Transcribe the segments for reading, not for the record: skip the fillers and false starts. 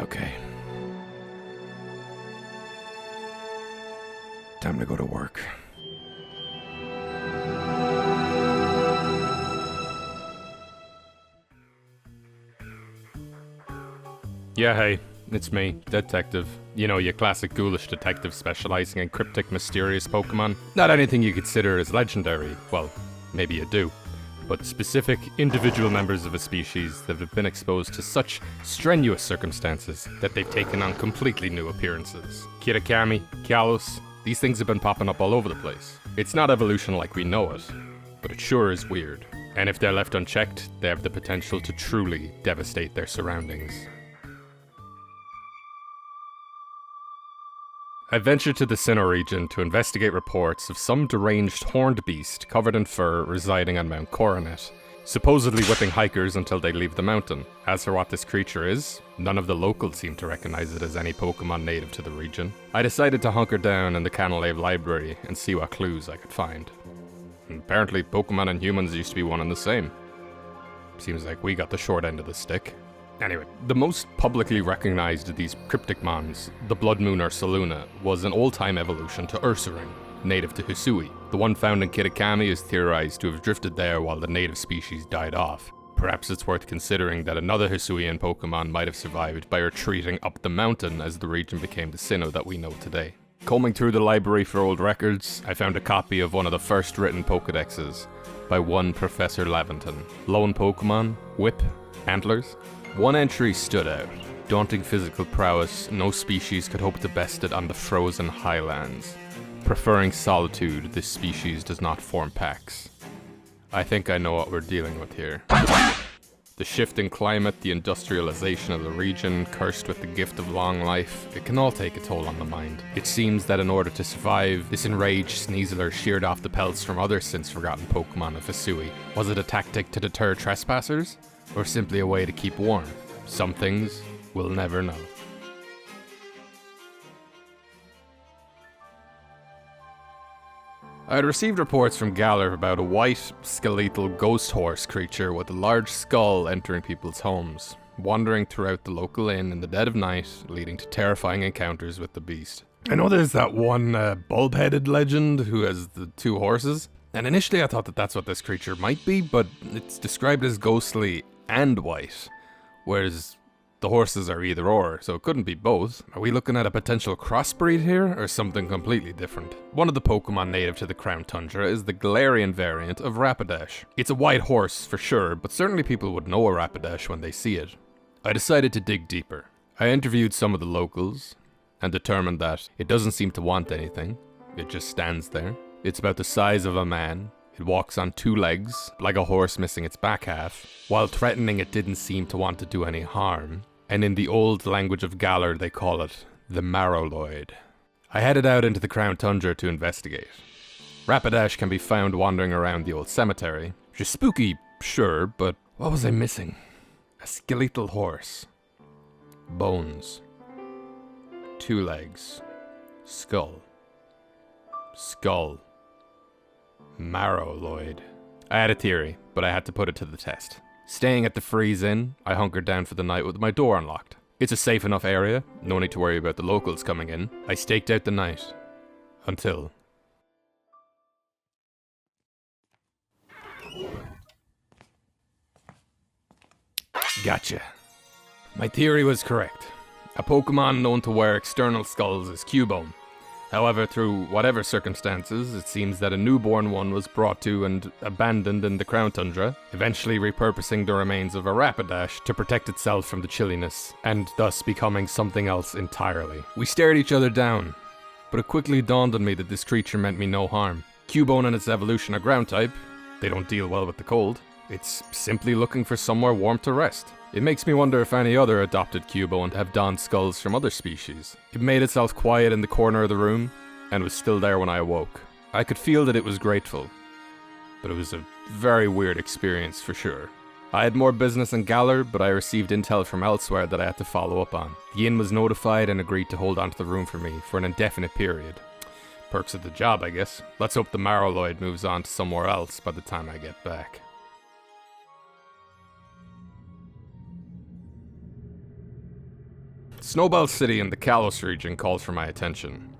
Okay. Time to go to work. Yeah, hey, it's me, Deadtective. You know, your classic ghoulish detective specializing in cryptic, mysterious Pokemon. Not anything you consider as legendary, well, maybe you do, but specific, individual members of a species that have been exposed to such strenuous circumstances that they've taken on completely new appearances. Kirakami, Kalos, these things have been popping up all over the place. It's not evolution like we know it, but it sure is weird. And if they're left unchecked, they have the potential to truly devastate their surroundings. I ventured to the Sinnoh region to investigate reports of some deranged horned beast covered in fur residing on Mount Coronet, supposedly whipping hikers until they leave the mountain. As for what this creature is, none of the locals seem to recognize it as any Pokemon native to the region. I decided to hunker down in the Canalave library and see what clues I could find. And apparently, Pokemon and humans used to be one and the same. Seems like we got the short end of the stick. Anyway, the most publicly recognized of these cryptic mons, the Blood Moon Ursaluna, was an old-time evolution to Ursaring, native to Hisui. The one found in Kitakami is theorized to have drifted there while the native species died off. Perhaps it's worth considering that another Hisuian Pokemon might have survived by retreating up the mountain as the region became the Sinnoh that we know today. Combing through the library for old records, I found a copy of one of the first written Pokedexes by one Professor Laventon. Lone Pokemon, Whip, Antlers. One entry stood out. Daunting physical prowess, no species could hope to best it on the frozen highlands. Preferring solitude, this species does not form packs. I think I know what we're dealing with here. The shift in climate, the industrialization of the region, cursed with the gift of long life, it can all take a toll on the mind. It seems that in order to survive, this enraged Sneasler sheared off the pelts from other since-forgotten Pokemon of Hisui. Was it a tactic to deter trespassers? Or simply a way to keep warm? Some things we'll never know. I had received reports from Galar about a white, skeletal ghost horse creature with a large skull entering people's homes, wandering throughout the local inn in the dead of night, leading to terrifying encounters with the beast. I know there's that one bulb-headed legend who has the two horses, and initially I thought that that's what this creature might be, but it's described as ghostly and white, whereas the horses are either or, so it couldn't be both. Are we looking at a potential crossbreed here, or something completely different? One of the Pokemon native to the Crown Tundra is the Galarian variant of Rapidash. It's a white horse for sure, but certainly people would know a Rapidash when they see it. I decided to dig deeper. I interviewed some of the locals, and determined that it doesn't seem to want anything. It just stands there. It's about the size of a man. It walks on two legs, like a horse missing its back half. While threatening, it didn't seem to want to do any harm. And in the old language of Galar, they call it the Marrowloid. I headed out into the Crown Tundra to investigate. Rapidash can be found wandering around the old cemetery. Which is spooky, sure, but what was I missing? A skeletal horse. Bones. Two legs. Skull. Skull. Marrowloid. I had a theory, but I had to put it to the test. Staying at the Freeze Inn, I hunkered down for the night with my door unlocked. It's a safe enough area, no need to worry about the locals coming in. I staked out the night. Until... Gotcha. My theory was correct. A Pokemon known to wear external skulls is Cubone. However, through whatever circumstances, it seems that a newborn one was brought to and abandoned in the Crown Tundra, eventually repurposing the remains of a Rapidash to protect itself from the chilliness, and thus becoming something else entirely. We stared each other down, but it quickly dawned on me that this creature meant me no harm. Cubone and its evolution are ground type. They don't deal well with the cold. It's simply looking for somewhere warm to rest. It makes me wonder if any other adopted Cubone have donned skulls from other species. It made itself quiet in the corner of the room, and was still there when I awoke. I could feel that it was grateful, but it was a very weird experience for sure. I had more business in Galar, but I received intel from elsewhere that I had to follow up on. The inn was notified and agreed to hold onto the room for me for an indefinite period. Perks of the job, I guess. Let's hope the Marrowloid moves on to somewhere else by the time I get back. Snowball City in the Kalos region calls for my attention.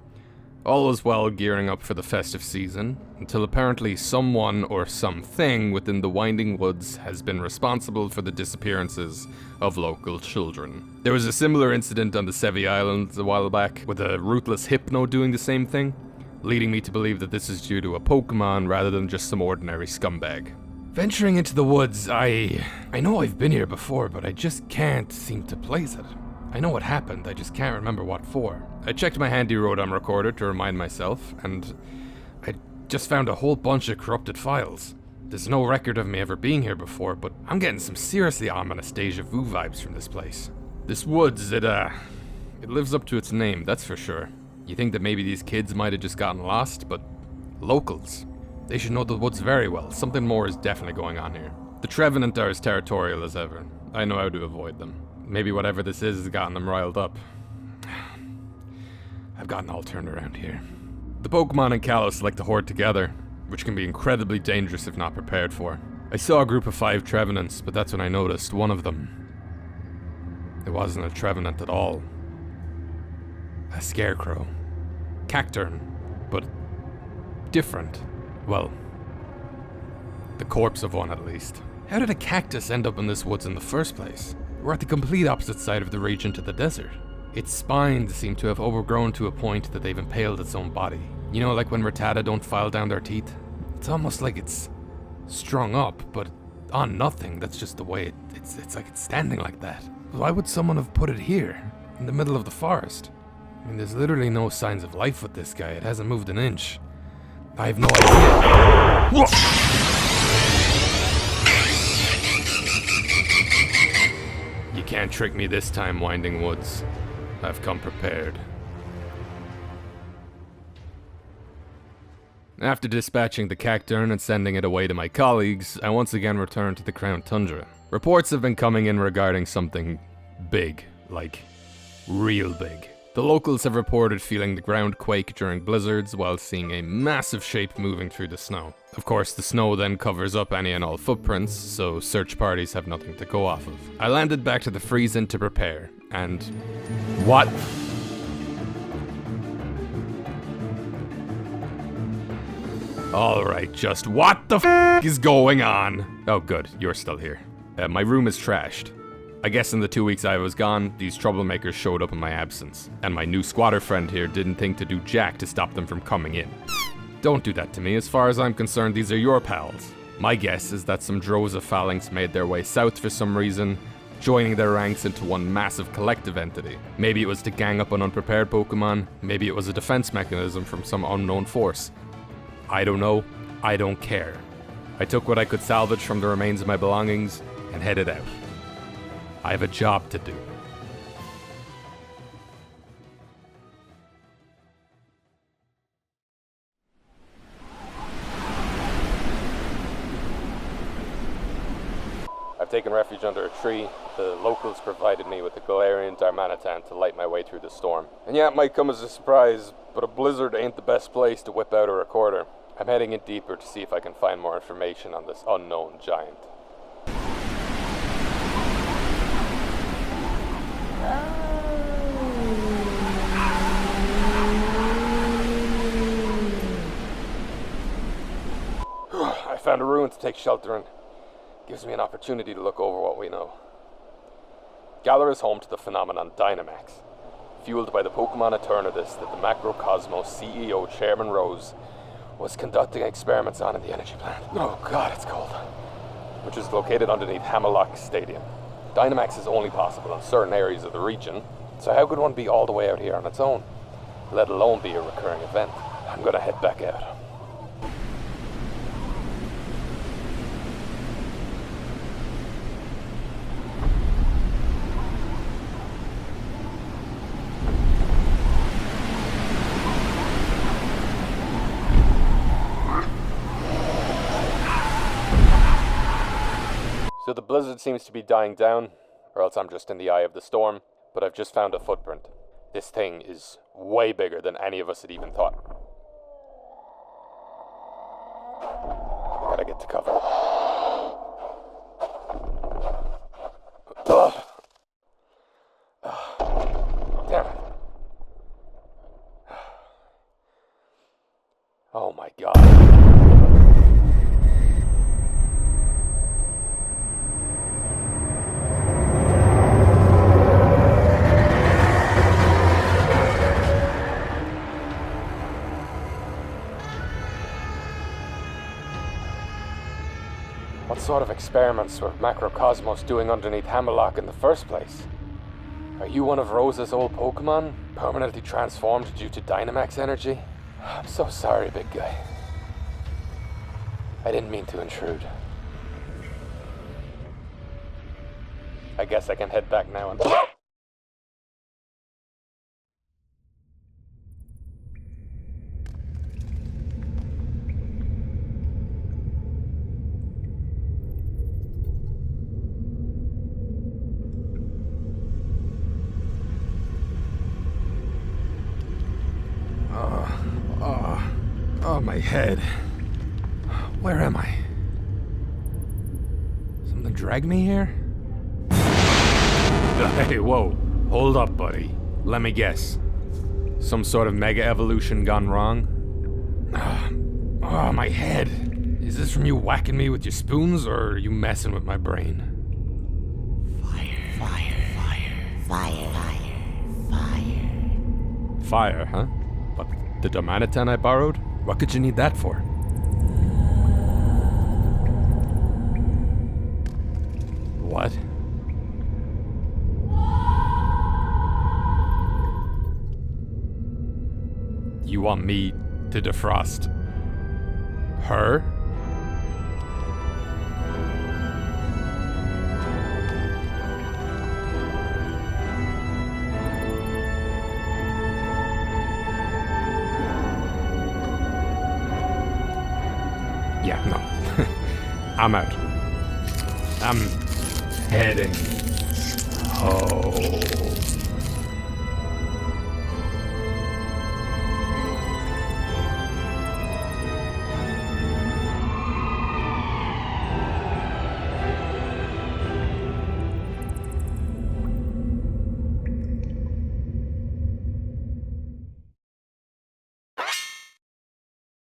All was well gearing up for the festive season, until apparently someone or something within the Winding Woods has been responsible for the disappearances of local children. There was a similar incident on the Sevi Islands a while back, with a ruthless hypno doing the same thing, leading me to believe that this is due to a Pokemon rather than just some ordinary scumbag. Venturing into the woods, I know I've been here before, but I just can't seem to place it. I know what happened, I just can't remember what for. I checked my handy Rotom recorder to remind myself, and I just found a whole bunch of corrupted files. There's no record of me ever being here before, but I'm getting some seriously ominous deja vu vibes from this place. This woods, it lives up to its name, that's for sure. You think that maybe these kids might have just gotten lost, but locals. They should know the woods very well. Something more is definitely going on here. The Trevenant are as territorial as ever. I know how to avoid them. Maybe whatever this is has gotten them riled up. I've gotten all turned around here. The Pokemon and Kalos like to hoard together, which can be incredibly dangerous if not prepared for. I saw a group of 5 Trevenants, but that's when I noticed one of them. It wasn't a Trevenant at all. A Scarecrow. Cacturn, but different. Well, the corpse of one at least. How did a cactus end up in this woods in the first place? We're at the complete opposite side of the region to the desert. Its spines seem to have overgrown to a point that they've impaled its own body. You know, like when Rattata don't file down their teeth? It's almost like it's strung up, but on nothing. That's just the way it's like it's standing like that. Why would someone have put it here, in the middle of the forest? I mean, there's literally no signs of life with this guy. It hasn't moved an inch. I have no idea. You can't trick me this time, Winding Woods. I've come prepared. After dispatching the Cacturn and sending it away to my colleagues, I once again returned to the Crown Tundra. Reports have been coming in regarding something big, like real big. The locals have reported feeling the ground quake during blizzards while seeing a massive shape moving through the snow. Of course, the snow then covers up any and all footprints, so search parties have nothing to go off of. I landed back to the Friesen to prepare, and... what? Alright, just what the f*** is going on? Oh good, you're still here. My room is trashed. I guess in the 2 weeks I was gone, these troublemakers showed up in my absence, and my new squatter friend here didn't think to do jack to stop them from coming in. Don't do that to me. As far as I'm concerned, these are your pals. My guess is that some droves of phalanx made their way south for some reason, joining their ranks into one massive collective entity. Maybe it was to gang up on unprepared Pokemon, maybe it was a defense mechanism from some unknown force. I don't know, I don't care. I took what I could salvage from the remains of my belongings and headed out. I have a job to do. I've taken refuge under a tree. The locals provided me with a Galarian Darmanitan to light my way through the storm. And yeah, it might come as a surprise, but a blizzard ain't the best place to whip out a recorder. I'm heading in deeper to see if I can find more information on this unknown giant. I found a ruin to take shelter in. Gives me an opportunity to look over what we know. Galar is home to the phenomenon Dynamax, fueled by the Pokemon Eternatus that the Macrocosmos CEO Chairman Rose was conducting experiments on in the energy plant. Oh god, it's cold. Which is located underneath Hammerlock Stadium. Dynamax is only possible in certain areas of the region, so how could one be all the way out here on its own? Let alone be a recurring event. I'm gonna head back out. So the blizzard seems to be dying down, or else I'm just in the eye of the storm, but I've just found a footprint. This thing is way bigger than any of us had even thought. I gotta get to cover. sort of experiments were Macrocosmos doing underneath Hammerlock in the first place? Are you one of Rose's old Pokemon, permanently transformed due to Dynamax energy? I'm so sorry, big guy. I didn't mean to intrude. I guess I can head back now and... Oh, my head. Where am I? Something dragged me here? Hey, whoa. Hold up, buddy. Let me guess. Some sort of mega evolution gone wrong? Oh, my head. Is this from you whacking me with your spoons, or are you messing with my brain? Fire, huh? But the Domanitan I borrowed? What could you need that for? What? You want me to defrost her? Yeah, no. I'm out. I'm heading home.